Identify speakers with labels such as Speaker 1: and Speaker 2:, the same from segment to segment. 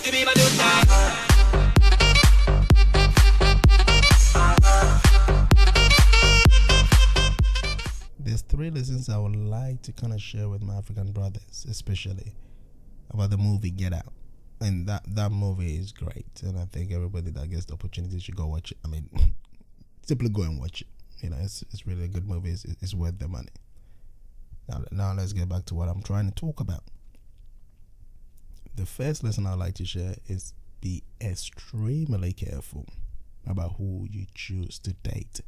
Speaker 1: There's three lessons I would like to kind of share with my African brothers, especially about the movie Get Out. And that movie is great, and I think everybody that gets the opportunity should go watch it. I mean, simply go and watch it. It's really a good movie. It's worth the money. Now let's get back to what I'm trying to talk about. The first lesson I'd like to share is be extremely careful about who you choose to date.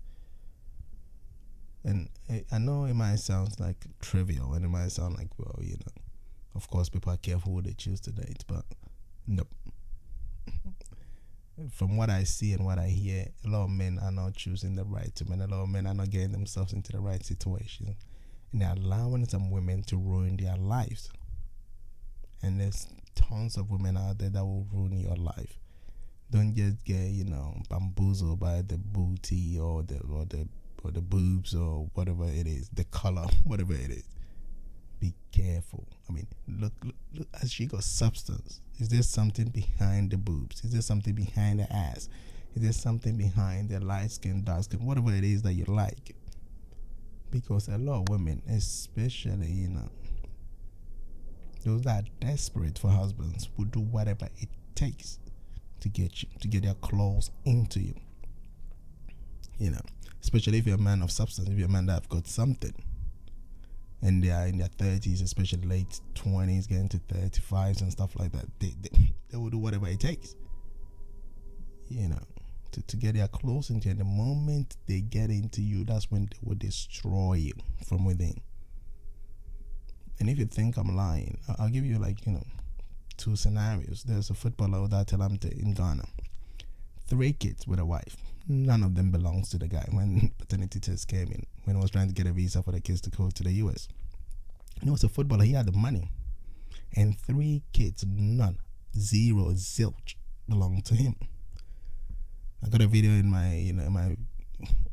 Speaker 1: And I know it might sound like trivial, and it might sound like, well, of course people are careful who they choose to date, but nope. From what I see and what I hear, a lot of men are not choosing the right women. A lot of men are not getting themselves into the right situation, and they're allowing some women to ruin their lives. And there's tons of women out there that will ruin your life. Don't just get bamboozled by the booty or the boobs or whatever it is, the color, whatever it is. Be careful. I mean, look, has she got substance? Is there something behind the boobs? Is there something behind the ass? Is there something behind the light skin, dark skin, whatever it is that you like? Because a lot of women, especially, those that are desperate for husbands, will do whatever it takes to get you, to get their claws into you. Especially if you're a man of substance, if you're a man that have got something, and they are in their 30s, especially late 20s, getting to 35s and stuff like that, they will do whatever it takes, to get their claws into you. And the moment they get into you, that's when they will destroy you from within. And if you think I'm lying, I'll give you two scenarios. There's a footballer that Talamte in Ghana, 3 kids with a wife. None of them belongs to the guy. When paternity test came in, when he was trying to get a visa for the kids to go to the US, and he was a footballer, he had the money, and 3 kids, none, zero, zilch, belonged to him. I got a video in my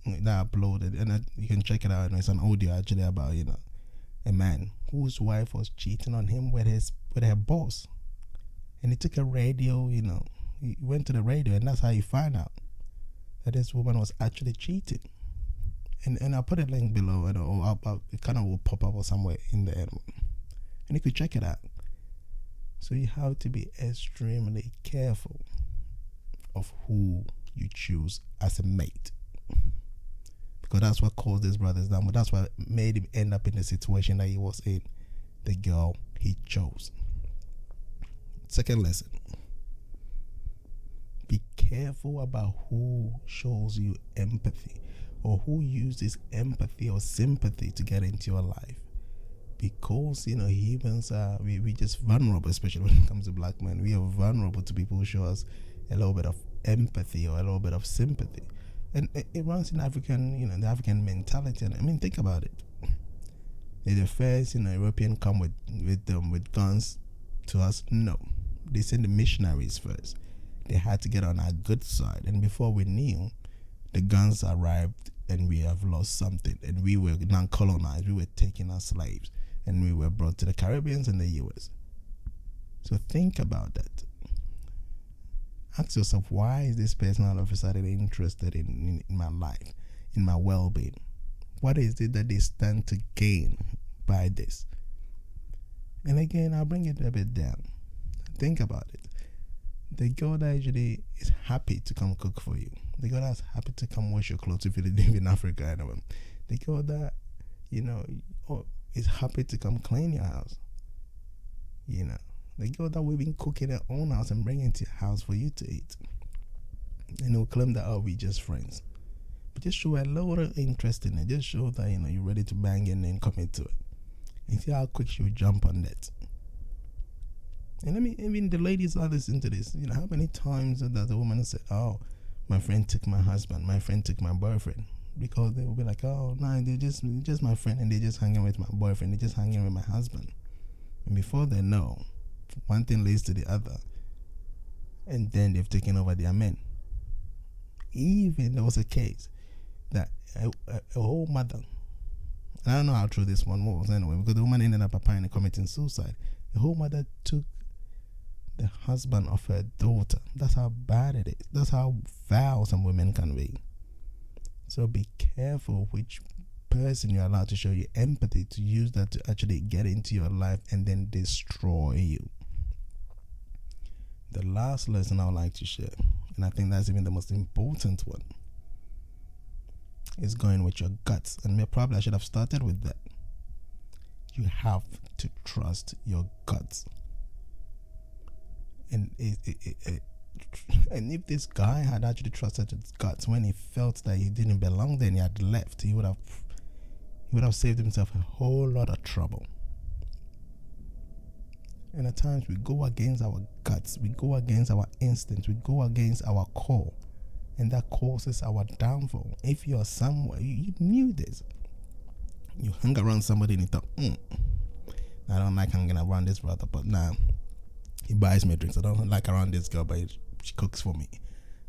Speaker 1: that I uploaded, and you can check it out. It's an audio actually about a man whose wife was cheating on him with her boss, and he took a radio. He went to the radio, and that's how he found out that this woman was actually cheating. And I'll put a link below, or it kind of will pop up or somewhere in there, and you could check it out. So you have to be extremely careful of who you choose as a mate, because that's what caused his brothers down. But that's what made him end up in the situation that he was in. The girl he chose. Second lesson: be careful about who shows you empathy, or who uses empathy or sympathy to get into your life. Because humans are we just vulnerable, especially when it comes to black men. We are vulnerable to people who show us a little bit of empathy or a little bit of sympathy, and it runs in African, the African mentality. And I mean, think about it. Did the first European come with guns to us? No, they sent the missionaries first. They had to get on our good side, and before we knew, the guns arrived, and we have lost something, and we were non-colonized. We were taken as slaves, and we were brought to the Caribbeans and the US. So think about that. Ask yourself, why is this person all of a sudden interested in my life, in my well-being? What is it that they stand to gain by this? And again, I'll bring it a bit down. Think about it. The girl that usually is happy to come cook for you, the girl that's happy to come wash your clothes if you live in Africa, the girl that is happy to come clean your house, the girl that will be cooking her own house and bring it to your house for you to eat, and will claim that, we're just friends. But just show a little interest in it. Just show that you're ready to bang and then commit to it, and see how quick she'll jump on that. And I mean, the ladies are listening to this. How many times that the woman said, "Oh, my friend took my husband, my friend took my boyfriend," because they will be like, "Oh, no, they're just my friend, and they're just hanging with my boyfriend, they're just hanging with my husband." And before they know, one thing leads to the other, and then they've taken over their men. Even there was a case that a whole mother, and I don't know how true this one was anyway, because the woman ended up apparently committing suicide. The whole mother took the husband of her daughter. That's how bad it is. That's how foul some women can be. So be careful which person you're allowed to show you empathy, to use that to actually get into your life and then destroy you. The last lesson I would like to share, and I think that's even the most important one, is going with your guts. And probably I should have started with that. You have to trust your guts. And and if this guy had actually trusted his guts when he felt that he didn't belong there and he had left, he would have saved himself a whole lot of trouble. And at times we go against our guts, we go against our instincts, we go against our core, and that causes our downfall. If you're somewhere, you knew this, you hung around somebody and you thought, I don't like hanging around this brother, but now he buys me drinks. I don't like around this girl, but she cooks for me.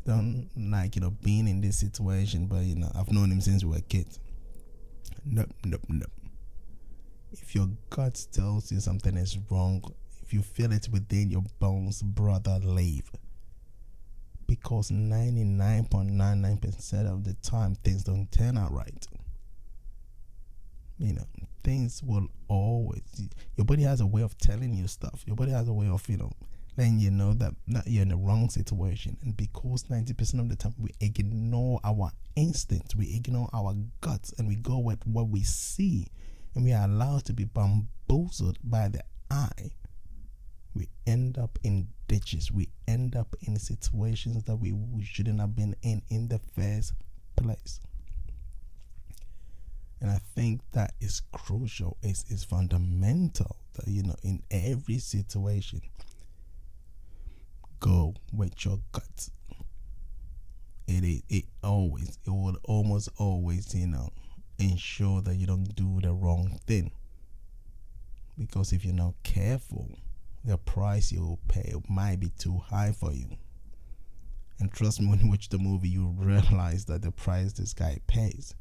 Speaker 1: Don't like, being in this situation, but I've known him since we were kids. Nope. If your gut tells you something is wrong, if you feel it within your bones, brother, leave. Because 99.99% of the time, things don't turn out right. Things will always, your body has a way of telling you stuff. Your body has a way of, letting you know that you're in the wrong situation. And because 90% of the time we ignore our instincts, we ignore our guts, and we go with what we see, and we are allowed to be bamboozled by the eye, we end up in ditches. We end up in situations that we shouldn't have been in the first place. And I think that is crucial. It's fundamental that, in every situation, go with your guts. It will almost always, ensure that you don't do the wrong thing. Because if you're not careful, the price you will pay might be too high for you. And trust me, when you watch the movie, you realize that the price this guy pays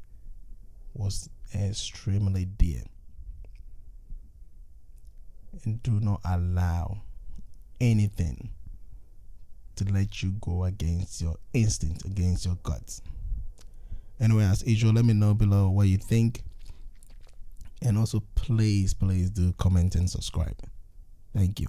Speaker 1: was extremely dear. And do not allow anything to let you go against your instinct, against your guts. Anyway, as usual, let me know below what you think. And also, please do comment and subscribe. Thank you.